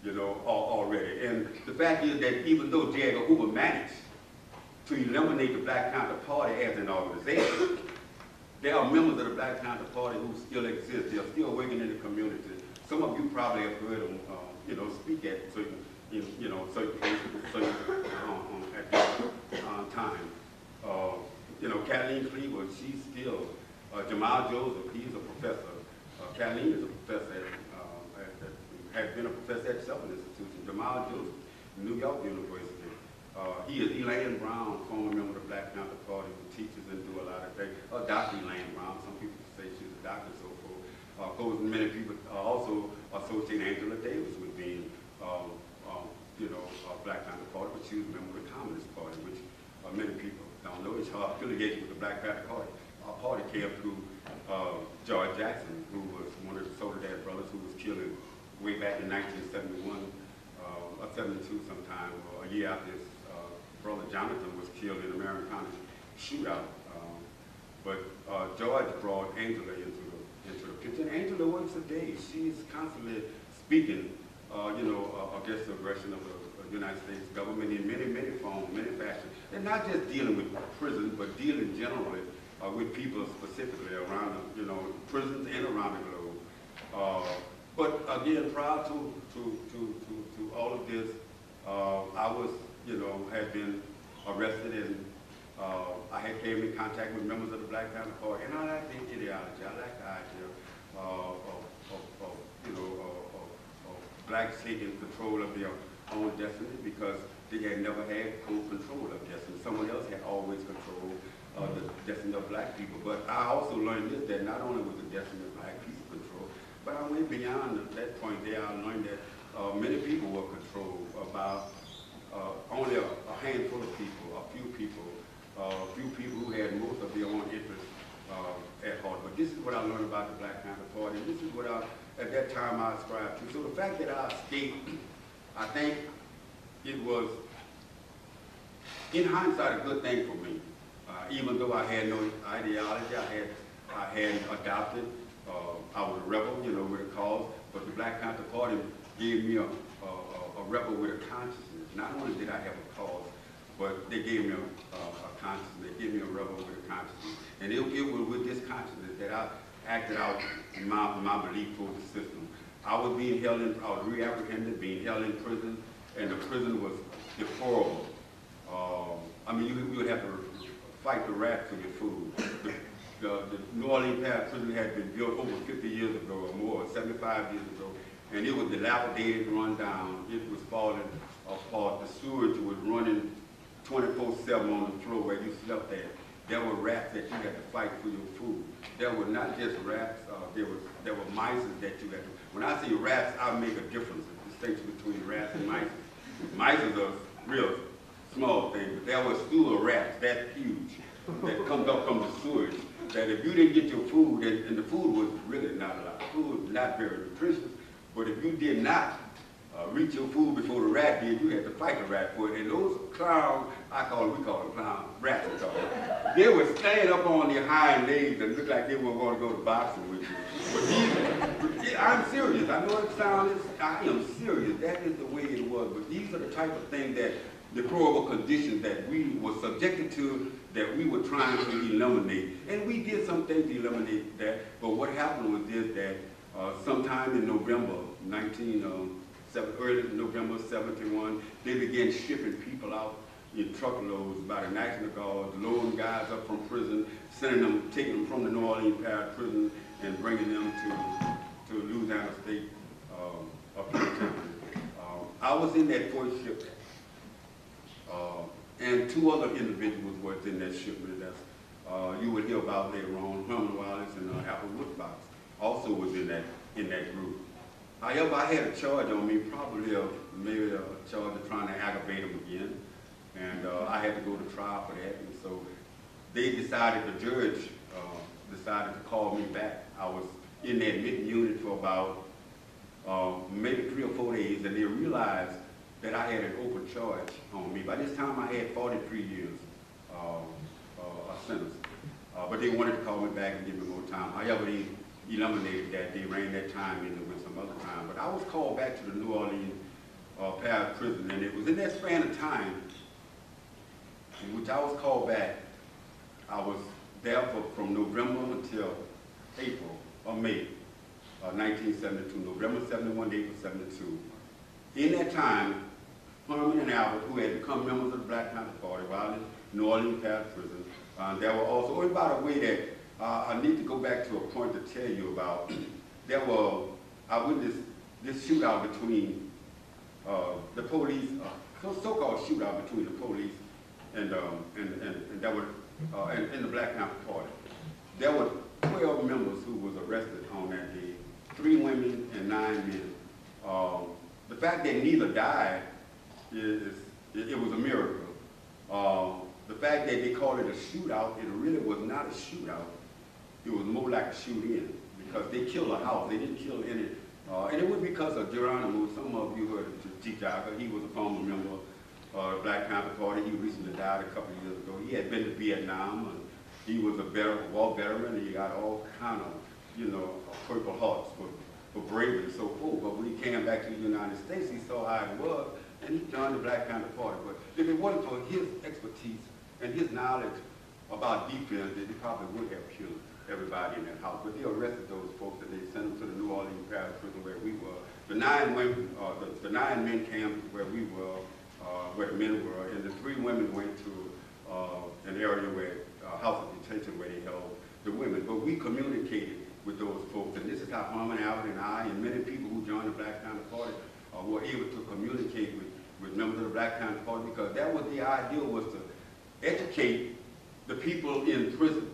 you know, already. And the fact is that even though J. Edgar Hoover managed to eliminate the Black Panther Party as an organization, there are members of the Black Panther Party who still exist. They are still working in the community. Some of you probably have heard them, you know, speak at certain, you know, certain places, at that time. You know, Kathleen Cleaver, she's still, Jamal Joseph, he's a professor. Kathleen is a professor, has been a professor at several institutions. Jamal Joseph, New York University. He is Elaine Brown, former member of the Black Panther Party, who teaches and do a lot of things. Dr. Elaine Brown, some people say she's a doctor and so forth. Of course, many people also associate Angela Davis with being, you know, Black Panther Party, but she was a member of the Communist Party, which many people don't know. It's her affiliation with the Black Panther Party. Our party came through George Jackson, who was one of the Soledad brothers who was killed way back in 1971, or 72 sometime, or a year after his brother Jonathan was killed in the Marion County shootout. But George brought Angela into the picture. And Angela works a day. She's constantly speaking, you know, against the aggression of the United States government in many, many forms, many fashions. And not just dealing with prisons, but dealing generally with people specifically around, you know, prisons and around the globe. But again, prior to all of this, I was, you know, had been arrested, and I had came in contact with members of the Black Panther Party, and I like the ideology. I like the idea of you know, of blacks taking control of their own destiny, because they had never had full control of destiny. Someone else had always controlled the destiny of black people. But I also learned this, that not only was the destiny of black people controlled, but I went beyond that point there. I learned that many people were controlled by only a handful of people, a few people who had most of their own interests at heart. But this is what I learned about the Black Panther Party, and this is what at that time I ascribed to. So the fact that I escaped, I think it was, in hindsight, a good thing for me. Even though I had no ideology, I had adopted, I was a rebel, you know, with a cause, but the Black Panther Party gave me a rebel with a consciousness. Not only did I have a cause, but they gave me a consciousness. They gave me a rebel with a consciousness. And it was with this consciousness that I acted out in my belief toward the system. I was being held in, I was re-apprehended, being held in prison, and the prison was deplorable. I mean, you would have to fight the rat for your food. The New Orleans prison had been built over 50 years ago or more, 75 years ago, and it was dilapidated, run down. It was falling apart. The sewage was running 24/7 on the floor where you slept at. There were rats that you had to fight for your food. There were not just rats, there were mice that you had to. When I say rats, I make a difference, a distinction between rats and mice. Mice is a real small thing, but there was a stew of rats that huge that comes up from the sewage, that if you didn't get your food, and the food was really not a lot, the food was not very nutritious, but if you did not reach your food before the rat did, you had to fight the rat for it. And those clowns, we call them clowns, rats we call them, they would stand up on their hind legs and look like they were going to go to boxing with you. But I'm serious. I know it sounds, I am serious. That is the way it was. But these are the type of things that deplorable conditions that we were subjected to, that we were trying to eliminate. And we did some things to eliminate that. But what happened was this, that sometime in November, early November 71, they began shipping people out in truckloads by the National Guard, loading guys up from prison, sending them, taking them from the New Orleans Parish prison and bringing them to Louisiana State Penitentiary. I was in that first shipment, and two other individuals were in that shipment. That's you would hear about later on. Herman, Wallace, and Albert Woodfox also was in that group. However, I had a charge on me, probably maybe a charge of trying to aggravate them again, and I had to go to trial for that. And so they decided, the judge decided to call me back. I was in that admitting unit for about maybe 3 or 4 days, and they realized that I had an open charge on me. By this time, I had 43 years a sentence, but they wanted to call me back and give me more time. However, they eliminated that. They ran that time in with some other time. But I was called back to the New Orleans Parish Prison, and it was in that span of time in which I was called back. I was there from November until April or May 1972, November 71 to April 72. In that time, Herman and Albert, who had become members of the Black Panther Party while in New Orleans Parish Prison, there were also, and by the way, that I need to go back to a point to tell you about. I witnessed this shootout between the police, so-called shootout between the police and that was in the Black Panther Party. There were 12 members who was arrested on that day, 3 women and 9 men. The fact that neither died it was a miracle. The fact that they called it a shootout, it really was not a shootout. It was more like a shoot-in, because they killed a house. They didn't kill any, and it was because of Geronimo. Some of you heard of Chief Jagger. He was a former member of the Black Panther Party. He recently died a couple of years ago. He had been to Vietnam, and he was a war veteran, and he got all kind of, Purple Hearts for bravery and so forth. But when he came back to the United States, he saw how it was, and he joined the Black Panther Party. But if it wasn't for his expertise and his knowledge about defense, they probably would have killed everybody in that house. But they arrested those folks and they sent them to the New Orleans Parish Prison where we were. The 9 women, the 9 men came to where we were, where the men were, and the 3 women went to an area where house of detention where they held the women. But we communicated with those folks, and this is how Herman, Albert, and I, and many people who joined the Black Panther Party were able to communicate with members of the Black Panther Party, because that was the ideal, was to educate the people in prison.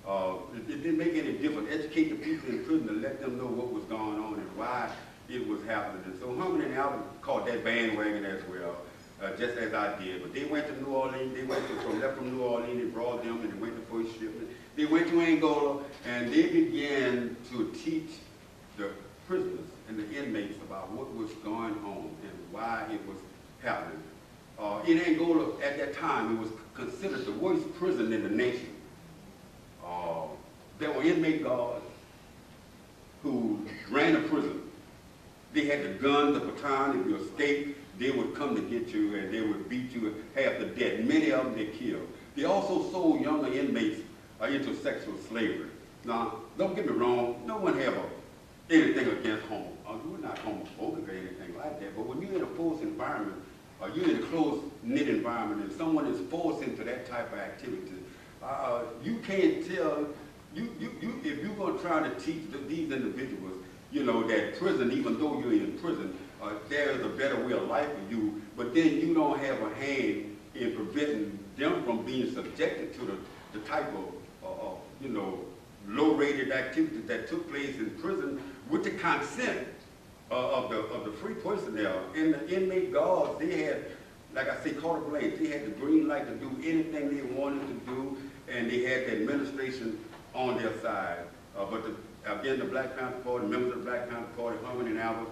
It didn't make any difference. Educate the people in prison to let them know what was going on and why it was happening. And so Herman and Albert caught that bandwagon as well, just as I did. But they went to New Orleans. They went left from New Orleans. They brought them, and they went to first shipment. They went to Angola, and they began to teach the prisoners and the inmates about what was going on and why it was happening. In Angola, at that time, it was considered the worst prison in the nation. There were inmate guards who ran the prison. They had the gun, the baton. If you escaped, they would come to get you, and they would beat you half to death. Many of them they killed. They also sold younger inmates into sexual slavery. Now, don't get me wrong, no one have anything against we're not homophobic or anything like that, but when you're in a forced environment, or you're in a closed-knit environment, and someone is forced into that type of activity, you can't tell, if you're going to try to teach these individuals, that prison, even though you're in prison, there is a better way of life for you, but then you don't have a hand in preventing them from being subjected to the type of low-rated activities that took place in prison with the consent of the free personnel. And the inmate guards, they had, like I say, carte blanche. They had the green light to do anything they wanted to do, and they had the administration on their side. But again, the Black Panther Party, members of the Black Panther Party, Herman and Albert,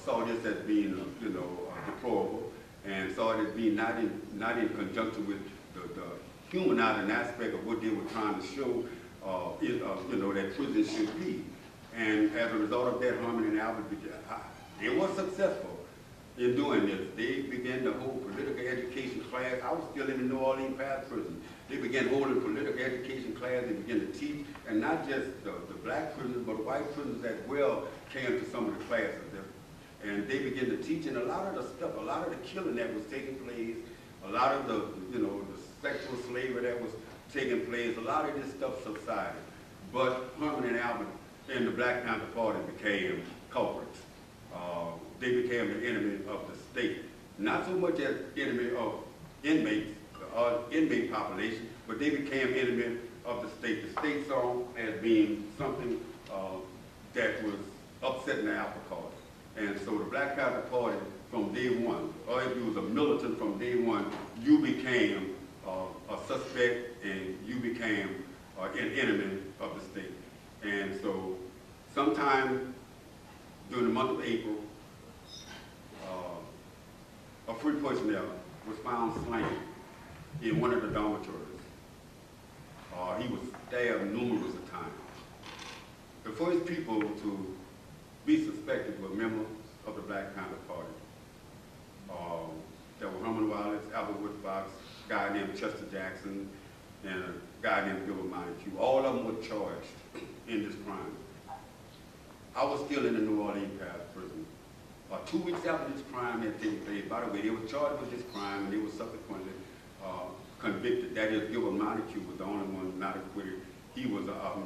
saw this as being, deplorable, and saw it as being not in conjunction with the humanizing aspect of what they were trying to show, that prison should be. And as a result of that, Herman and Albert they were successful in doing this. They began to hold political education class. I was still in the New Orleans Parish Prison. They began holding political education class. They began to teach, and not just the black prisoners, but white prisoners as well came to some of the classes. And they began to teach, and a lot of the stuff, a lot of the killing that was taking place, a lot of the, the sexual slavery that was taking place, a lot of this stuff subsided. But Herman and Albert and the Black Panther Party became culprits. They became the enemy of the state. Not so much as enemy of inmates, inmate population, but they became enemy of the state. The state saw as being something that was upsetting the apple cart. And so the Black Panther Party from day one, or if you was a militant from day one, you became a suspect and you became an enemy of the state. And so sometime during the month of April, a free personnel was found slain in one of the dormitories. He was stabbed numerous times. The first people to be suspected were members of the Black Panther Party. guy named Chester Jackson, and a guy named Gilbert Montague. All of them were charged in this crime. I was still in the New Orleans prison. 2 weeks after this crime had taken place, by the way, they were charged with this crime and they were subsequently convicted. That is, Gilbert Montague was the only one not acquitted. He was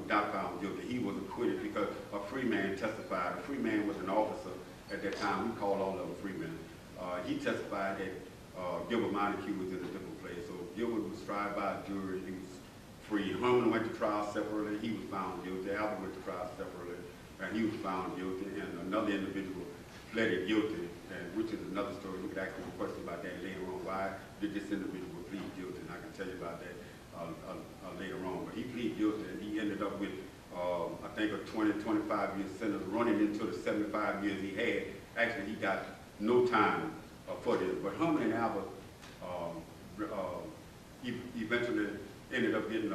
not found guilty. He was acquitted because a free man testified. A free man was an officer at that time. We called all of them free men. He testified that Gilbert Montague was in a different place. So Gilbert was tried by a jury. He was free. Herman went to trial separately. He was found guilty. Albert went to trial separately, and he was found guilty. And another individual pleaded guilty, which is another story. We could ask him a question about that later on. Why did this individual plead guilty? And I can tell you about that later on. But he pleaded guilty, and he ended up with, I think, a 20, 25-year sentence running into the 75 years he had. Actually, he got no time for this. But Herman and Albert eventually ended up getting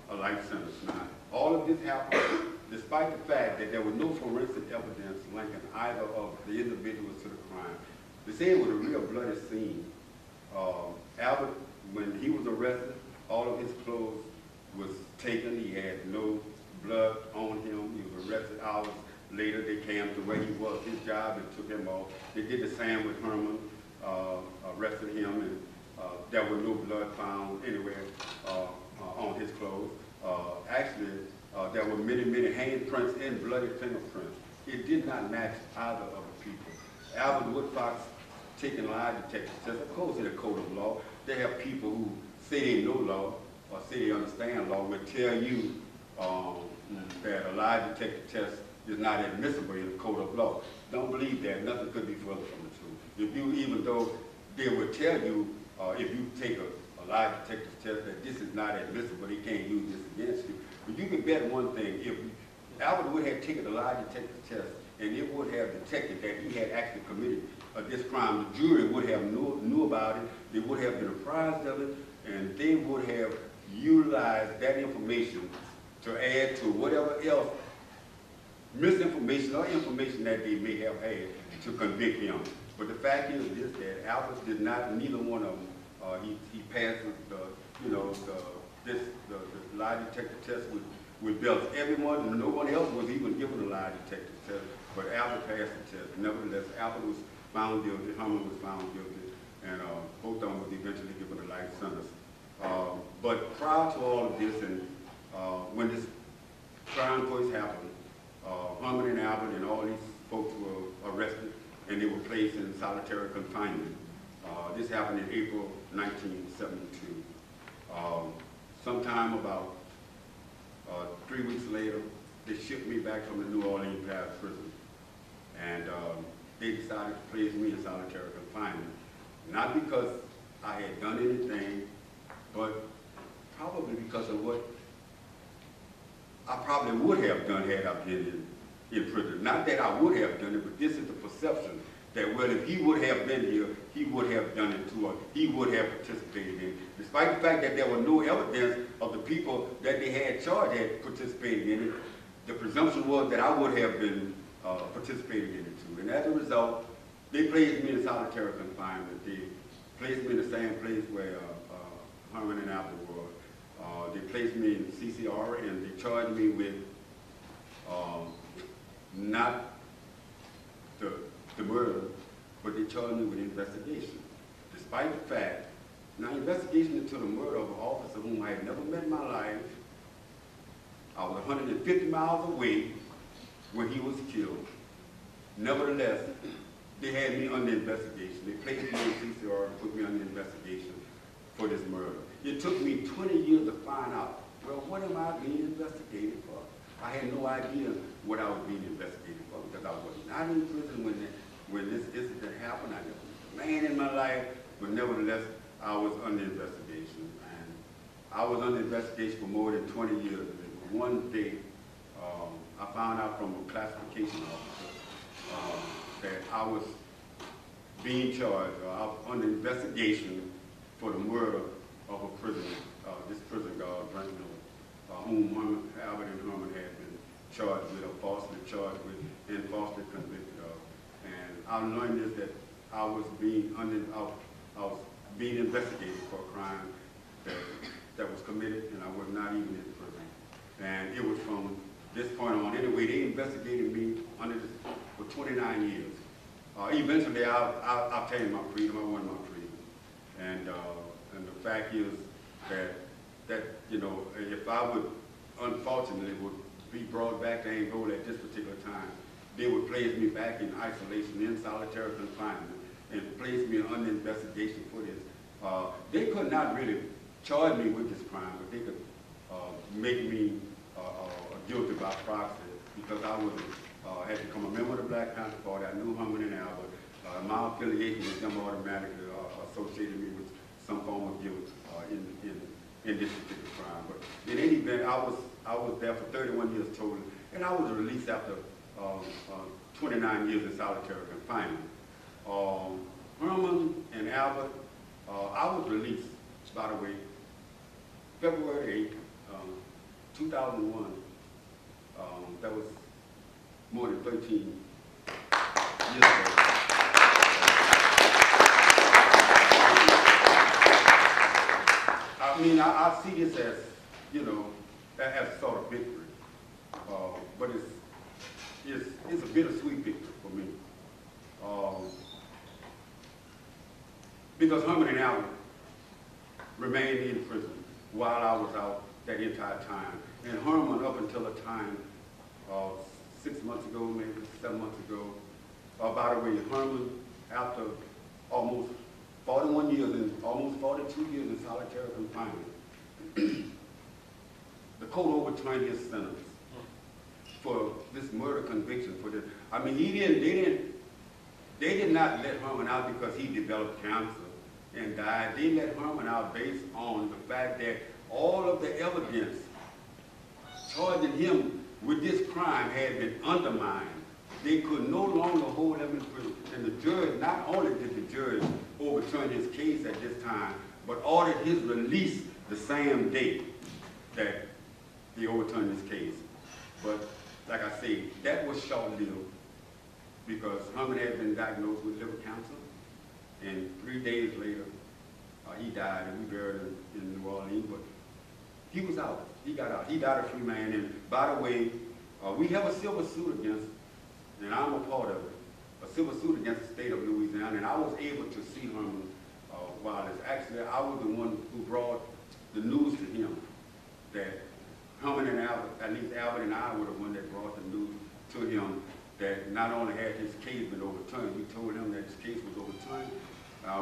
a life sentence. Now, all of this happened despite the fact that there was no forensic evidence linking either of the individuals to the crime. They say it was a real bloody scene. Albert, when he was arrested, all of his clothes was taken. He had no blood on him. He was arrested hours later. They came to where he was, his job, and took him off. They did the same with Herman, arrested him, and there was no blood found anywhere on his clothes. Actually, there were many, many handprints and bloody fingerprints. It did not match either of the people. Albert Woodfox taking lie detector tests. Of course, in a code of law, they have people who say they know law or say they understand law will tell you that a lie detector test is not admissible in the code of law. Don't believe that. Nothing could be further from the truth. If you, even though they would tell you if you take a lie detector test that this is not admissible, they can't use this against you. But you can bet one thing, if Albert would have taken a lie detector test and it would have detected that he had actually committed this crime, the jury would have knew about it, they would have been apprised of it, and they would have utilized that information to add to whatever else misinformation or information that they may have had to convict him. But the fact is this, that Albert did not, neither one of them, he passed the lie detector test with belts. Everyone, and no one else was even given a lie detector test, but Albert passed the test. Nevertheless, Albert was found guilty, Herman was found guilty, and both of them was eventually given a life sentence. But prior to all of this, and when this crime first happened, Herman and Albert and all these folks were arrested, and they were placed in solitary confinement. This happened in April 1972. Sometime about 3 weeks later, they shipped me back from the New Orleans prison. And they decided to place me in solitary confinement. Not because I had done anything, but probably because of what I probably would have done had I been in prison. Not that I would have done it, but this is the perception that, well, if he would have been here, he would have done it too, or he would have participated in it. Despite the fact that there was no evidence of the people that they had charged had participated in it, the presumption was that I would have been participating in it too. And as a result, they placed me in solitary confinement. They placed me in the same place where Herman and Albert were. They placed me in CCR, and they charged me with not the murder, but they charged me with investigation. Despite the fact, now investigation into the murder of an officer whom I had never met in my life. I was 150 miles away when he was killed. Nevertheless, they had me under investigation. They placed me in CCR and put me under investigation for this murder. It took me 20 years to find out, well, what am I being investigated for? I had no idea what I was being investigated for because I was not in prison when this incident happened. I never was a man in my life, but nevertheless, I was under investigation. And I was under investigation for more than 20 years. And one day, I found out from a classification officer that I was being charged, I was under investigation for the murder of a prisoner, this prison guard, whom Albert and Herman had been charged with, or falsely charged with, and falsely convicted of. And I learned this, that I was being being investigated for a crime that was committed, and I was not even in prison. And it was from this point on. Anyway, they investigated me for 29 years. Eventually, I obtained my freedom. I won my freedom. And the fact is that you know, if I would, unfortunately, would be brought back to Angola at this particular time, they would place me back in isolation, in solitary confinement, and place me under investigation for this. They could not really charge me with this crime, but they could make me guilty by proxy, because I was had become a member of the Black Panther Party. I knew Herman and Albert. My affiliation with them automatically associated me with some form of guilt in this particular crime. But in any event, I was there for 31 years total, and I was released after 29 years in solitary confinement. Herman and Albert, I was released, by the way, February 8th, 2001. That was more than 13 years ago. I mean, I see this as, you know, as a sort of victory, but it's a bittersweet victory for me, because Herman and Albert remained in prison while I was out that entire time, and Herman up until a time 6 months ago, maybe 7 months ago. By the way, Herman, after almost 41 years and almost 42 years in solitary confinement, the court overturned his sentence for this murder conviction. For this, I mean, they did not let Herman out because he developed cancer and died. They let Herman out based on the fact that all of the evidence charging him with this crime had been undermined. They could no longer hold him in prison. And the judge, not only did the judge overturn his case at this time, but ordered his release the same day that he overturned his case. But like I say, that was short-lived, because Herman had been diagnosed with liver cancer, and 3 days later, he died, and we buried him in New Orleans. But he was out. He got out. He died a free man. And by the way, we have a civil suit against, and I'm a part of it, a civil suit against the state of Louisiana. And I was able to see Herman Wallace. Actually, I was the one who brought the news to him that Herman and Albert, at least Albert and I were the one that brought the news to him that not only had his case been overturned, we told him that his case was overturned.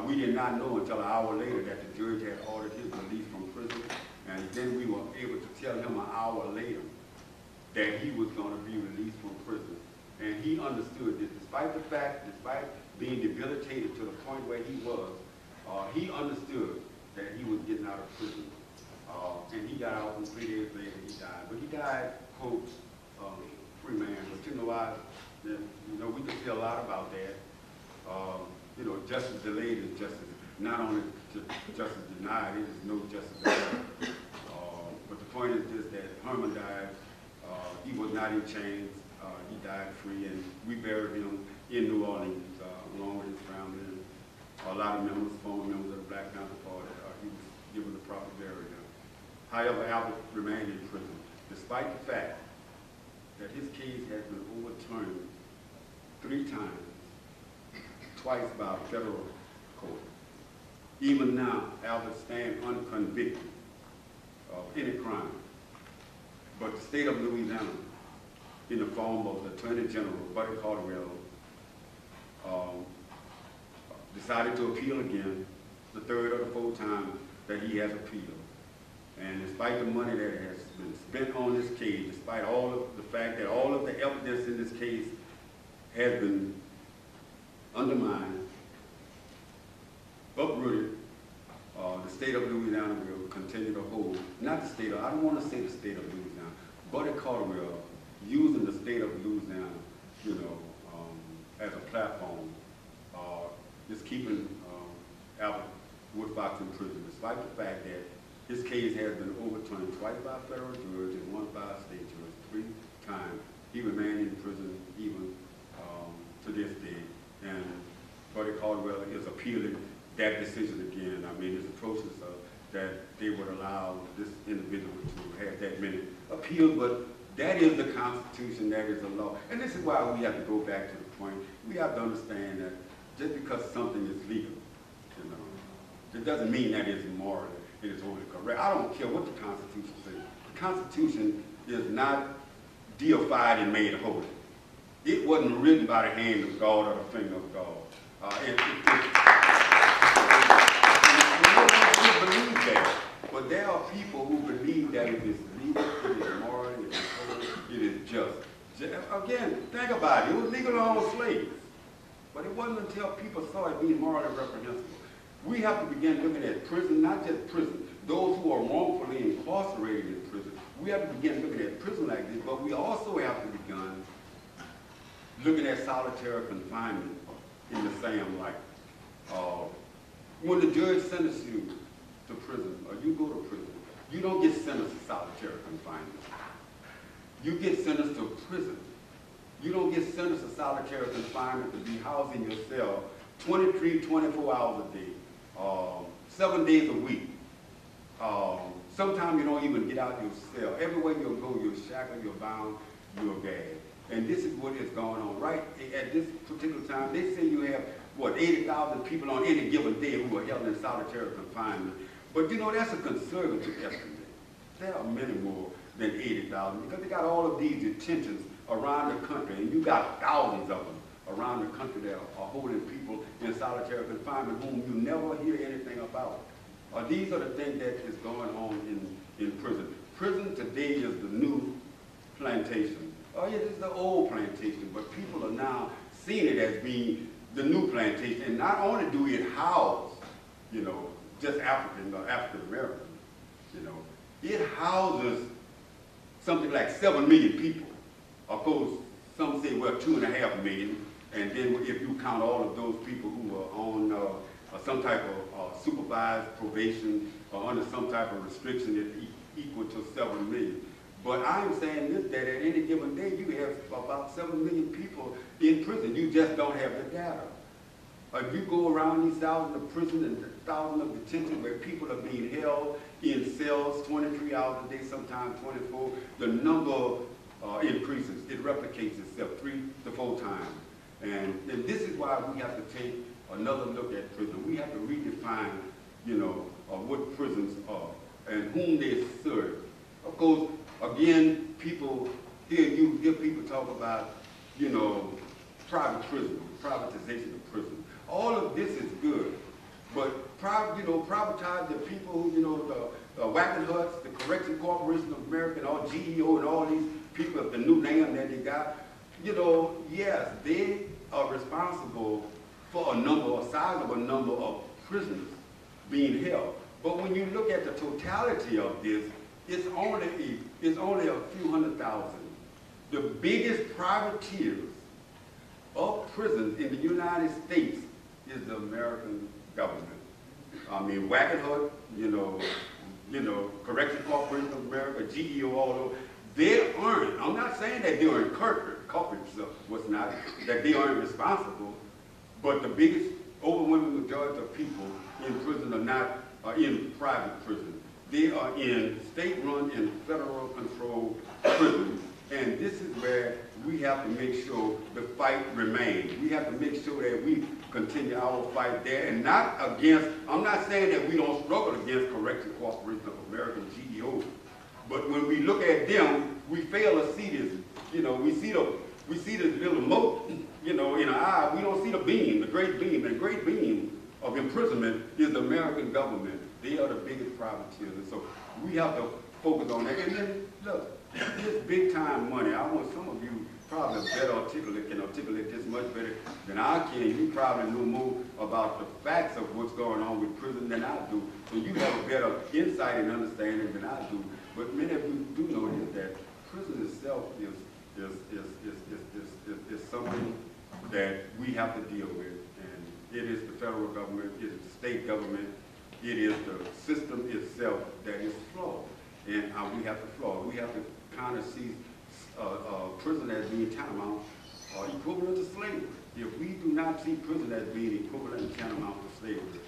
We did not know until an hour later that the judge had ordered his release from prison. And then we were able to tell him an hour later that he was going to be released from prison. And he understood this, despite being debilitated to the point where he was, he understood that he was getting out of prison. And he got out, and 3 days later he died. But he died, quote, free man. But you know, we can say a lot about that. You know, justice delayed is justice. Not only justice denied, it is no justice denied. But the point is just that Herman died. He was not in chains. He died free, and we buried him in New Orleans along with his family. And a lot of members, former members of the Black Panther Party, he was given the proper burial. However, Albert remained in prison, despite the fact that his case has been overturned 3 times, twice by a federal court. Even now, Albert stands unconvicted of any crime. But the state of Louisiana, in the form of the Attorney General, Buddy Caldwell, decided to appeal again, the 3rd or the 4th time that he has appealed. And despite the money that has been spent on this case, despite all of the fact that all of the evidence in this case has been undermined, uprooted, the state of Louisiana will continue to hold, not the state of, I don't want to say the state of Louisiana, Buddy Caldwell, using the state of Louisiana, you know, as a platform, is keeping Albert Woodfox in prison, despite the fact that his case has been overturned twice by a federal judge and once by a state judge. 3 times. He remained in prison even to this day. And Buddy Caldwell is appealing that decision again. I mean, it's atrocious that they would allow this individual to have that many appeals, but that is the Constitution, that is the law. And this is why we have to go back to the point. We have to understand that just because something is legal, you know, it doesn't mean that it's moral, it is only correct. I don't care what the Constitution says. The Constitution is not deified and made holy. It wasn't written by the hand of God or the finger of God. Believe that, but there are people who believe that it is legal, it is moral, it is holy, it is just. Again, think about it. It was legal to own slaves, but it wasn't until people saw it being morally reprehensible. We have to begin looking at prison, not just prison, those who are wrongfully incarcerated in prison. We have to begin looking at prison like this, but we also have to begin looking at solitary confinement in the same light. When the judge sentences you to prison, or you go to prison, you don't get sentenced to solitary confinement. You get sentenced to prison. You don't get sentenced to solitary confinement to be housed in your cell 23, 24 hours a day, 7 days a week. Sometimes you don't even get out your cell. Everywhere you go, you're shackled, you're bound, you're gagged. And this is what is going on. Right at this particular time, they say you have, what, 80,000 people on any given day who are held in solitary confinement. But you know, that's a conservative estimate. There are many more than 80,000 because they got all of these detentions around the country, and you got thousands of them around the country that are holding people in solitary confinement whom you never hear anything about. These are the things that is going on in prison. Prison today is the new plantation. Oh yeah, this is the old plantation, but people are now seeing it as being the new plantation. And not only do it house, you know, just African Americans, you know, it houses something like 7 million people. Of course, some say, well, 2.5 million. And then if you count all of those people who are on some type of supervised probation or under some type of restriction, it's equal to 7 million. But I'm saying this, that at any given day, you have about 7 million people in prison. You just don't have the data. If you go around these thousands of prisons and thousands of detention where people are being held in cells 23 hours a day, sometimes 24, the number increases. It replicates itself 3 to 4 times. And this is why we have to take another look at prison. We have to redefine, you know, what prisons are and whom they serve. Of course, again, people you hear people talk about, you know, private prison, privatization of prison. All of this is good, but privatize the people who, you know, the Wagon Huts, the Correction Corporation of America, and all GEO, and all these people, the new name that they got. You know, yes, they are responsible for a sizable number of prisoners being held. But when you look at the totality of this, it's only a few 100,000. The biggest privateers of prisons in the United States is the American government. I mean, Wagon Hut, you know, Correction Corporation of America, GEO, all those. They aren't. I'm not saying that they are culprits of what's not, that they aren't responsible, but the biggest, overwhelming majority of people in prison are not in private prison. They are in state-run and federal controlled prisons. And this is where we have to make sure the fight remains. We have to make sure that we continue our fight there and not against, I'm not saying that we don't struggle against Correction Corporation of America, GEO, but when we look at them, we fail to see this. You know, we see the little mote, you know, in our eye. We don't see the beam, the great beam. And the great beam of imprisonment is the American government. They are the biggest privateers. And so we have to focus on that. And then, look, this big time money, I want some of you probably can articulate this much better than I can. You probably know more about the facts of what's going on with prison than I do. So you have a better insight and understanding than I do. But many of you do know this, that prison itself is something that we have to deal with. And it is the federal government, it is the state government, it is the system itself that is flawed. And we have to flaw. We have to kind of see prison as being tantamount or equivalent to slavery. If we do not see prison as being equivalent and tantamount to slavery,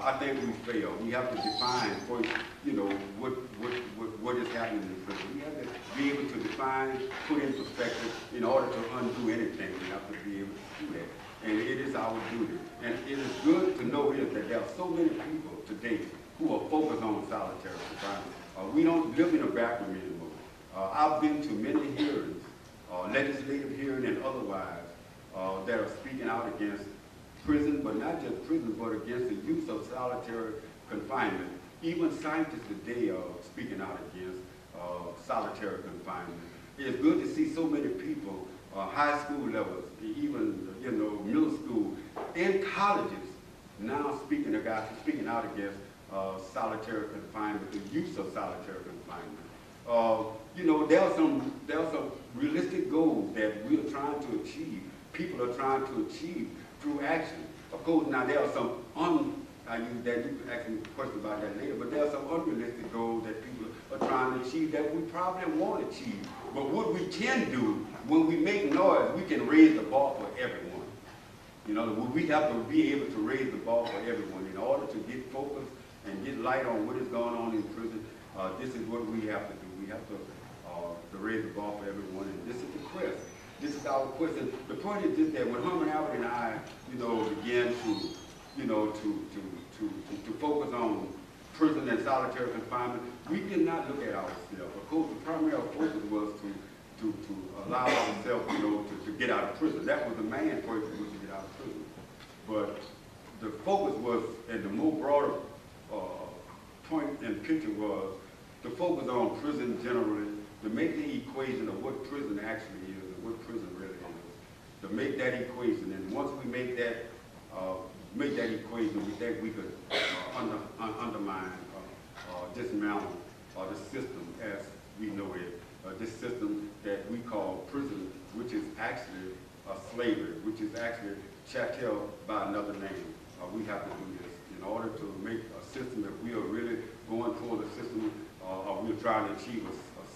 I think we fail. We have to define first, you know, what is happening in prison. We have to be able to define, put in perspective. In order to undo anything, we have to be able to do that. And it is our duty. And it is good to know is that there are so many people today who are focused on solitary confinement. We don't live in a vacuum anymore. I've been to many hearings, legislative hearings and otherwise, that are speaking out against prison, but not just prison, but against the use of solitary confinement. Even scientists today are speaking out against solitary confinement. It's good to see so many people, high school levels, even middle school, and colleges now speaking out against solitary confinement, the use of solitary confinement. There are some realistic goals that we are trying to achieve. People are trying to achieve through action. Of course, now there are some you can ask me a question about that later, but there are some unrealistic goals that people are trying to achieve that we probably won't achieve. But what we can do, when we make noise, we can raise the bar for everyone. We have to be able to raise the bar for everyone in order to get focused and get light on what is going on in prison. This is what we have to do. We have to raise the bar for everyone, and this is the quest. This is our question. The point is just that when Herman, Albert, and I, began to focus on prison and solitary confinement, we did not look at ourselves. Of course, the primary focus was to allow ourselves, to get out of prison. That was the main purpose, was to get out of prison. But the focus was, and the more broader point and picture was, to focus on prison generally, to make the equation of what prison actually is and what prison really is, to make that equation. And once we make that equation, we think we could undermine, dismantle the system as we know it. This system that we call prison, which is actually slavery, which is actually chattel by another name. We have to do this in order to make a system. If we are really going toward a system, we're trying to achieve a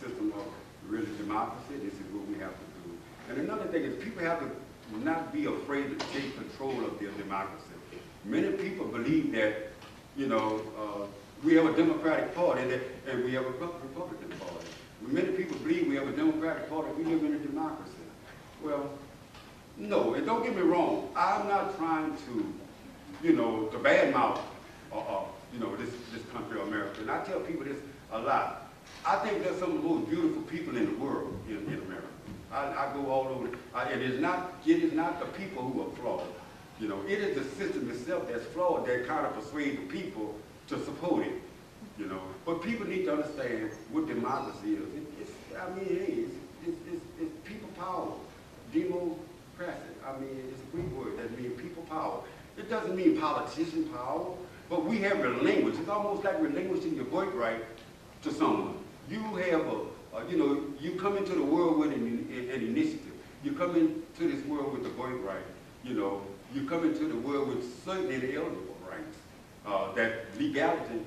system of really democracy, this is what we have to do. And another thing is people have to not be afraid to take control of their democracy. Many people believe that, we have a Democratic Party and we have a Republican Party. Many people believe we have a Democratic Party, we live in a democracy. Well, no, and don't get me wrong, I'm not trying to, to badmouth, this country, America. And I tell people this a lot. I think there's some of the most beautiful people in the world in America. I go all over. It is not the people who are flawed. It is the system itself that's flawed that kind of persuades the people to support it. But people need to understand what democracy is. It's people power. Democracy. It's a Greek word that means people power. It doesn't mean politician power, but we have relinquished. It's almost like relinquishing your birthright to someone. You have you come into the world with an initiative. You come into this world with the birthright. You come into the world with certain inalienable rights that legality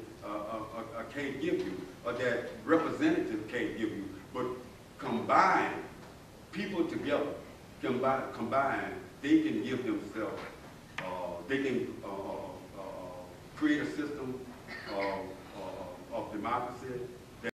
can't give you, or that representative can't give you. But combine people together, combine, they can give themselves, they can create a system of democracy